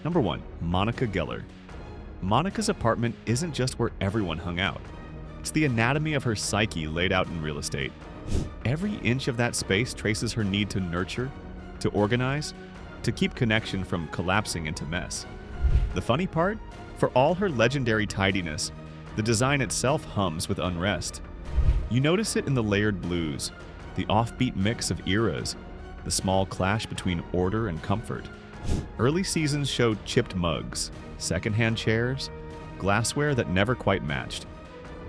Number 1. Monica Geller. Monica's apartment isn't just where everyone hung out. It's the anatomy of her psyche laid out in real estate. Every inch of that space traces her need to nurture, to organize, to keep connection from collapsing into mess. The funny part? For all her legendary tidiness, the design itself hums with unrest. You notice it in the layered blues, the offbeat mix of eras, the small clash between order and comfort. Early seasons showed chipped mugs, secondhand chairs, glassware that never quite matched.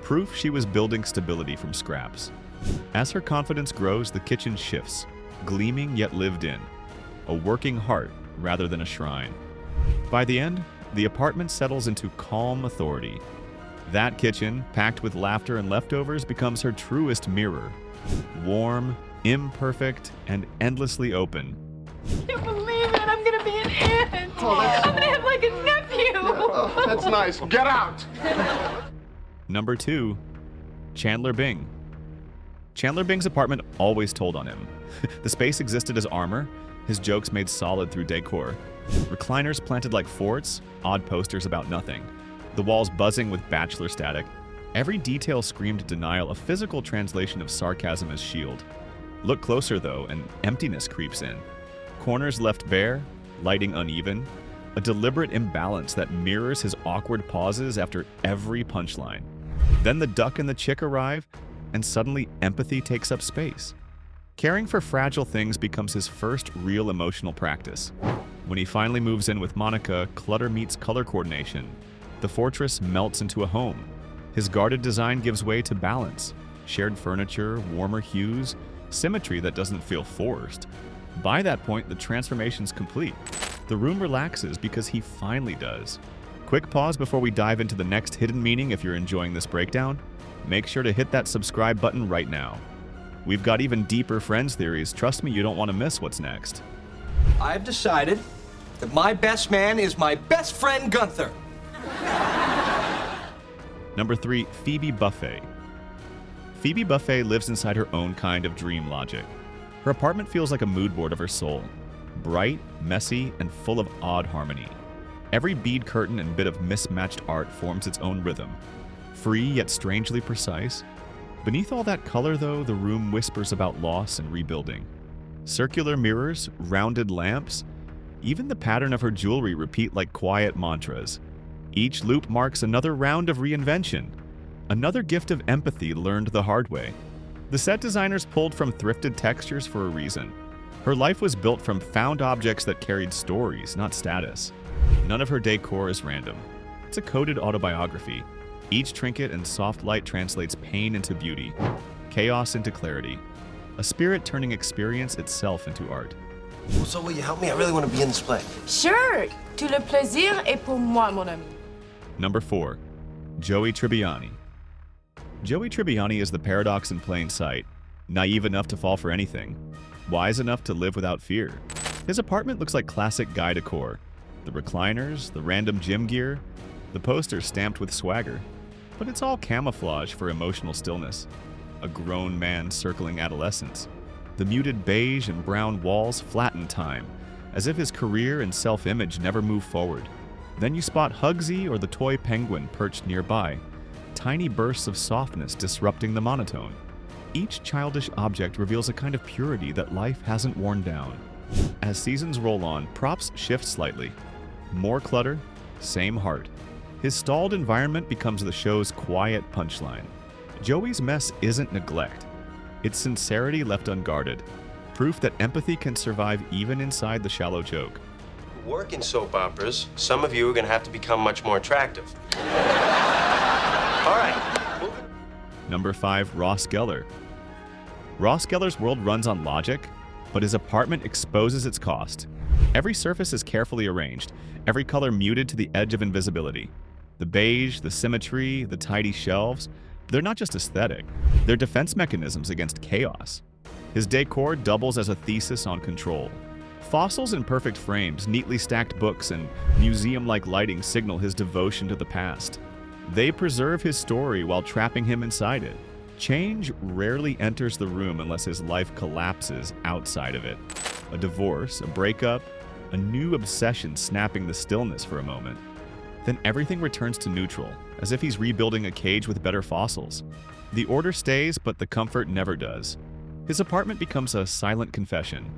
Proof she was building stability from scraps. As her confidence grows, the kitchen shifts, gleaming yet lived in. A working heart rather than a shrine. By the end, the apartment settles into calm authority. That kitchen, packed with laughter and leftovers, becomes her truest mirror. Warm, imperfect, and endlessly open. I can't believe it! I'm gonna be an aunt! I'm gonna have like a nephew! Oh, that's nice. Get out! Number 2. Chandler Bing. Chandler Bing's apartment always told on him. The space existed as armor, his jokes made solid through decor. Recliners planted like forts, odd posters about nothing. The walls buzzing with bachelor static. Every detail screamed denial, a physical translation of sarcasm as shield. Look closer though, and emptiness creeps in. Corners left bare, lighting uneven, a deliberate imbalance that mirrors his awkward pauses after every punchline. Then the duck and the chick arrive, and suddenly empathy takes up space. Caring for fragile things becomes his first real emotional practice. When he finally moves in with Monica, clutter meets color coordination. The fortress melts into a home. His guarded design gives way to balance, shared furniture, warmer hues, symmetry that doesn't feel forced. By that point, the transformation's complete. The room relaxes because he finally does. Quick pause before we dive into the next hidden meaning. If you're enjoying this breakdown, make sure to hit that subscribe button right now. We've got even deeper Friends theories. Trust me, you don't want to miss what's next. I've decided that my best man is my best friend Gunther. Number 3. Phoebe Buffet. Phoebe Buffet lives inside her own kind of dream logic. Her apartment feels like a mood board of her soul. Bright, messy, and full of odd harmony. Every bead curtain and bit of mismatched art forms its own rhythm. Free yet strangely precise. Beneath all that color, though, the room whispers about loss and rebuilding. Circular mirrors, rounded lamps, even the pattern of her jewelry repeat like quiet mantras. Each loop marks another round of reinvention, another gift of empathy learned the hard way. The set designers pulled from thrifted textures for a reason. Her life was built from found objects that carried stories, not status. None of her decor is random. It's a coded autobiography. Each trinket and soft light translates pain into beauty, chaos into clarity, a spirit turning experience itself into art. So will you help me? I really want to be in this play. Sure! Tout le plaisir est pour moi, mon ami. Number 4. Joey Tribbiani. Joey Tribbiani is the paradox in plain sight. Naive enough to fall for anything. Wise enough to live without fear. His apartment looks like classic guy decor. The recliners, the random gym gear, the posters stamped with swagger. But it's all camouflage for emotional stillness. A grown man circling adolescence. The muted beige and brown walls flatten time, as if his career and self-image never move forward. Then you spot Hugsy or the toy penguin perched nearby, tiny bursts of softness disrupting the monotone. Each childish object reveals a kind of purity that life hasn't worn down. As seasons roll on, props shift slightly. More clutter, same heart. His stalled environment becomes the show's quiet punchline. Joey's mess isn't neglect. It's sincerity left unguarded. Proof that empathy can survive even inside the shallow joke. Work in soap operas, some of you are going to have to become much more attractive. All right. Number 5. Ross Geller. Ross Geller's world runs on logic, but his apartment exposes its cost. Every surface is carefully arranged, every color muted to the edge of invisibility. The beige, the symmetry, the tidy shelves, they're not just aesthetic, they're defense mechanisms against chaos. His decor doubles as a thesis on control. Fossils in perfect frames, neatly stacked books, and museum-like lighting signal his devotion to the past. They preserve his story while trapping him inside it. Change rarely enters the room unless his life collapses outside of it. A divorce, a breakup, a new obsession snapping the stillness for a moment. Then everything returns to neutral, as if he's rebuilding a cage with better fossils. The order stays, but the comfort never does. His apartment becomes a silent confession.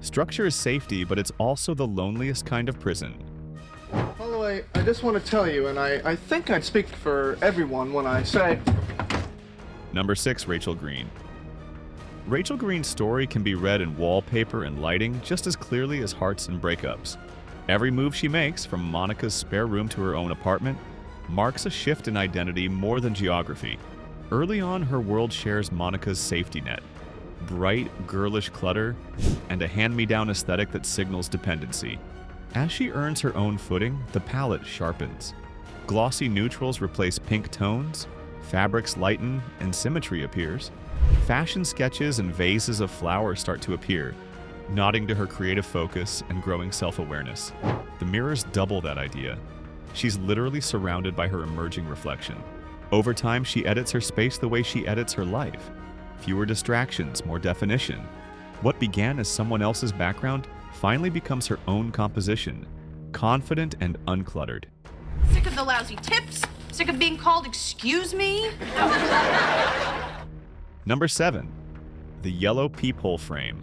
Structure is safety, but it's also the loneliest kind of prison. Holloway, I just want to tell you, and I think I'd speak for everyone when I say... Number 6, Rachel Green. Rachel Green's story can be read in wallpaper and lighting just as clearly as hearts and breakups. Every move she makes, from Monica's spare room to her own apartment, marks a shift in identity more than geography. Early on, her world shares Monica's safety net. Bright, girlish clutter, and a hand-me-down aesthetic that signals dependency. As she earns her own footing, the palette sharpens. Glossy neutrals replace pink tones, fabrics lighten, and symmetry appears. Fashion sketches and vases of flowers start to appear, nodding to her creative focus and growing self-awareness. The mirrors double that idea. She's literally surrounded by her emerging reflection. Over time, she edits her space the way she edits her life. Fewer distractions, more definition. What began as someone else's background finally becomes her own composition, confident and uncluttered. Sick of the lousy tips. Sick of being called excuse me. Number 7. The yellow peephole frame.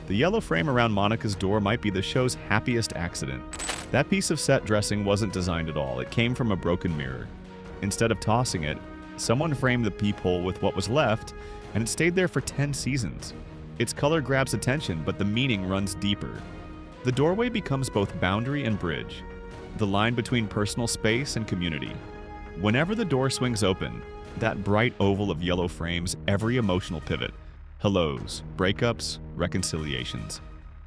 The yellow frame around Monica's door might be the show's happiest accident. That piece of set dressing wasn't designed at all. It came from a broken mirror. Instead of tossing it, someone framed the peephole with what was left, and it stayed there for 10 seasons. Its color grabs attention, but the meaning runs deeper. The doorway becomes both boundary and bridge, the line between personal space and community. Whenever the door swings open, that bright oval of yellow frames every emotional pivot. Hellos, breakups, reconciliations.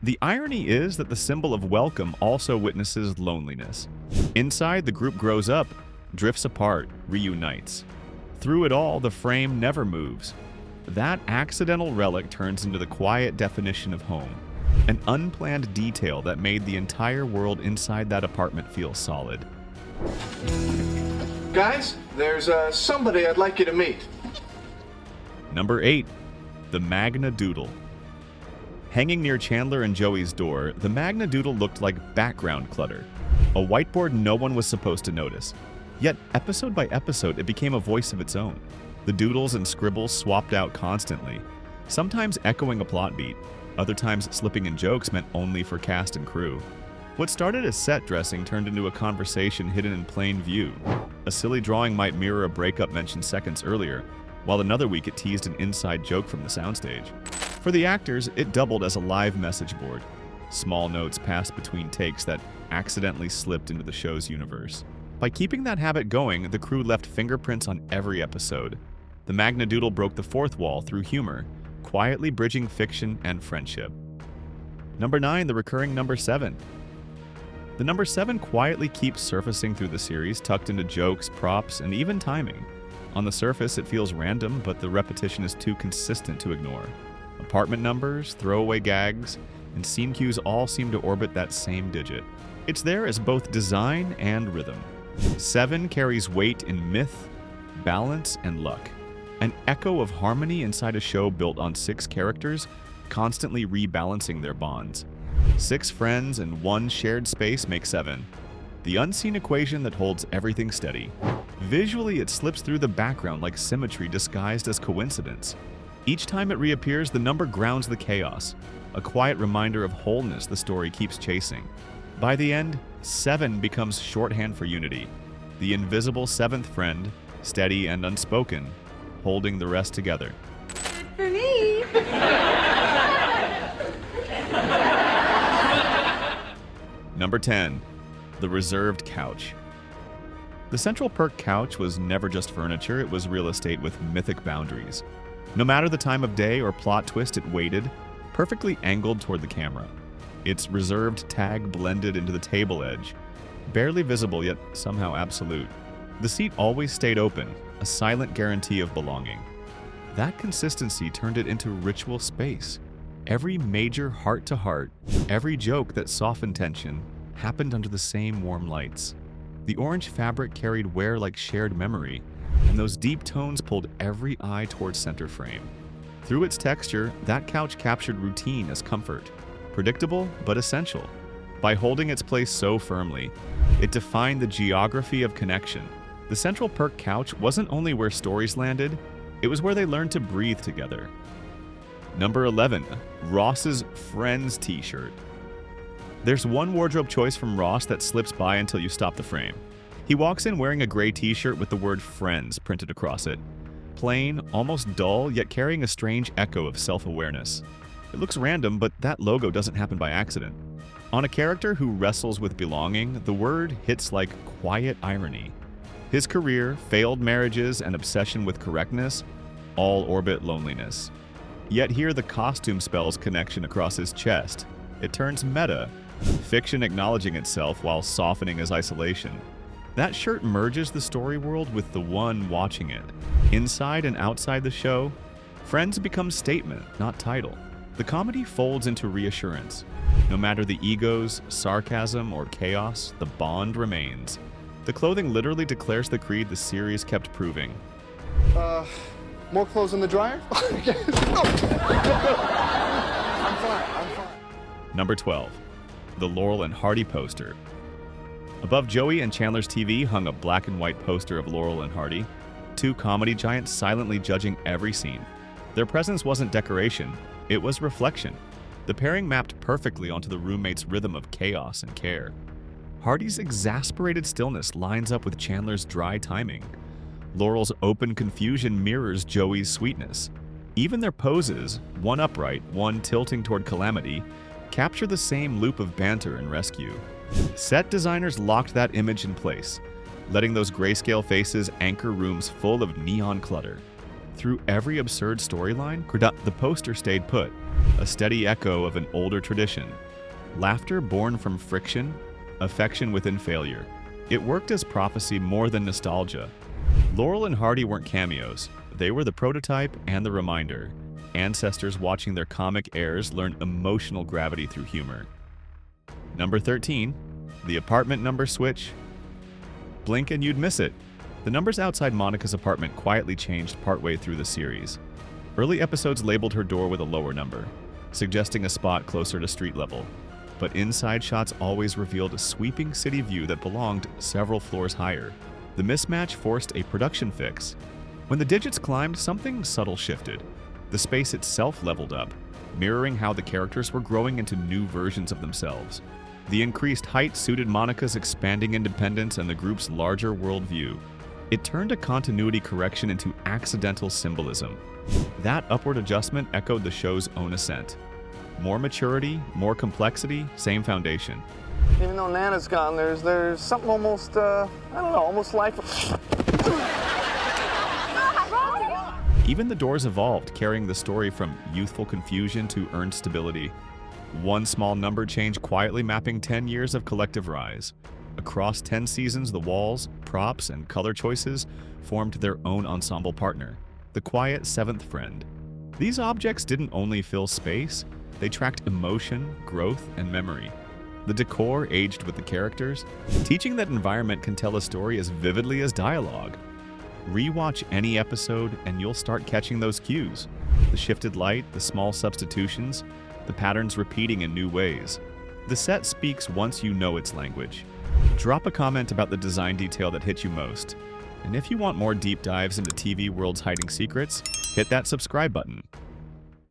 The irony is that the symbol of welcome also witnesses loneliness. Inside, the group grows up, drifts apart, reunites. Through it all, the frame never moves. That accidental relic turns into the quiet definition of home, an unplanned detail that made the entire world inside that apartment feel solid. Guys, there's somebody I'd like you to meet. Number 8. The Magna Doodle. Hanging near Chandler and Joey's door, the Magna Doodle looked like background clutter, a whiteboard no one was supposed to notice. Yet, episode by episode, it became a voice of its own. The doodles and scribbles swapped out constantly, sometimes echoing a plot beat, other times slipping in jokes meant only for cast and crew. What started as set dressing turned into a conversation hidden in plain view. A silly drawing might mirror a breakup mentioned seconds earlier, while another week it teased an inside joke from the soundstage. For the actors, it doubled as a live message board. Small notes passed between takes that accidentally slipped into the show's universe. By keeping that habit going, the crew left fingerprints on every episode. The Magna Doodle broke the fourth wall through humor, quietly bridging fiction and friendship. Number 9, the recurring number 7. The number 7 quietly keeps surfacing through the series, tucked into jokes, props, and even timing. On the surface, it feels random, but the repetition is too consistent to ignore. Apartment numbers, throwaway gags, and scene cues all seem to orbit that same digit. It's there as both design and rhythm. 7 carries weight in myth, balance, and luck. An echo of harmony inside a show built on 6 characters, constantly rebalancing their bonds. 6 friends and 1 shared space make 7. The unseen equation that holds everything steady. Visually, it slips through the background like symmetry disguised as coincidence. Each time it reappears, the number grounds the chaos, a quiet reminder of wholeness the story keeps chasing. By the end, 7 becomes shorthand for unity. The invisible 7th friend, steady and unspoken, holding the rest together. For me. Number 10. The reserved couch. The Central Perk couch was never just furniture, it was real estate with mythic boundaries. No matter the time of day or plot twist, it waited, perfectly angled toward the camera. Its reserved tag blended into the table edge, barely visible yet somehow absolute. The seat always stayed open, a silent guarantee of belonging. That consistency turned it into ritual space. Every major heart-to-heart, every joke that softened tension, happened under the same warm lights. The orange fabric carried wear like shared memory, and those deep tones pulled every eye towards center frame. Through its texture, that couch captured routine as comfort, predictable but essential. By holding its place so firmly, it defined the geography of connection. The Central Perk couch wasn't only where stories landed, it was where they learned to breathe together. Number 11. Ross's Friends t-shirt. There's one wardrobe choice from Ross that slips by until you stop the frame. He walks in wearing a gray t-shirt with the word Friends printed across it. Plain, almost dull, yet carrying a strange echo of self-awareness. It looks random, but that logo doesn't happen by accident. On a character who wrestles with belonging, the word hits like quiet irony. His career, failed marriages, and obsession with correctness all orbit loneliness. Yet here the costume spells connection across his chest. It turns meta, fiction acknowledging itself while softening his isolation. That shirt merges the story world with the one watching it. Inside and outside the show, Friends becomes statement, not title. The comedy folds into reassurance. No matter the egos, sarcasm, or chaos, the bond remains. The clothing literally declares the creed the series kept proving. More clothes in the dryer? I'm fine. Number 12. The Laurel and Hardy poster. Above Joey and Chandler's TV hung a black and white poster of Laurel and Hardy, two comedy giants silently judging every scene. Their presence wasn't decoration, it was reflection. The pairing mapped perfectly onto the roommates' rhythm of chaos and care. Hardy's exasperated stillness lines up with Chandler's dry timing. Laurel's open confusion mirrors Joey's sweetness. Even their poses, one upright, one tilting toward calamity, capture the same loop of banter and rescue. Set designers locked that image in place, letting those grayscale faces anchor rooms full of neon clutter. Through every absurd storyline, the poster stayed put, a steady echo of an older tradition. Laughter born from friction, affection within failure. It worked as prophecy more than nostalgia. Laurel and Hardy weren't cameos. They were the prototype and the reminder. Ancestors watching their comic heirs learn emotional gravity through humor. Number 13. The apartment number switch. Blink and you'd miss it. The numbers outside Monica's apartment quietly changed partway through the series. Early episodes labeled her door with a lower number, suggesting a spot closer to street level. But inside shots always revealed a sweeping city view that belonged several floors higher. The mismatch forced a production fix. When the digits climbed, something subtle shifted. The space itself leveled up, mirroring how the characters were growing into new versions of themselves. The increased height suited Monica's expanding independence and the group's larger worldview. It turned a continuity correction into accidental symbolism. That upward adjustment echoed the show's own ascent. More maturity, more complexity, same foundation. Even though Nana's gone, there's something almost, almost life. Even the doors evolved, carrying the story from youthful confusion to earned stability. One small number change quietly mapping 10 years of collective rise. Across 10 seasons, the walls, props, and color choices formed their own ensemble partner, the quiet seventh friend. These objects didn't only fill space, they tracked emotion, growth, and memory. The decor aged with the characters, teaching that environment can tell a story as vividly as dialogue. Rewatch any episode and you'll start catching those cues. The shifted light, the small substitutions, the patterns repeating in new ways. The set speaks once you know its language. Drop a comment about the design detail that hit you most. And if you want more deep dives into TV world's hiding secrets, hit that subscribe button.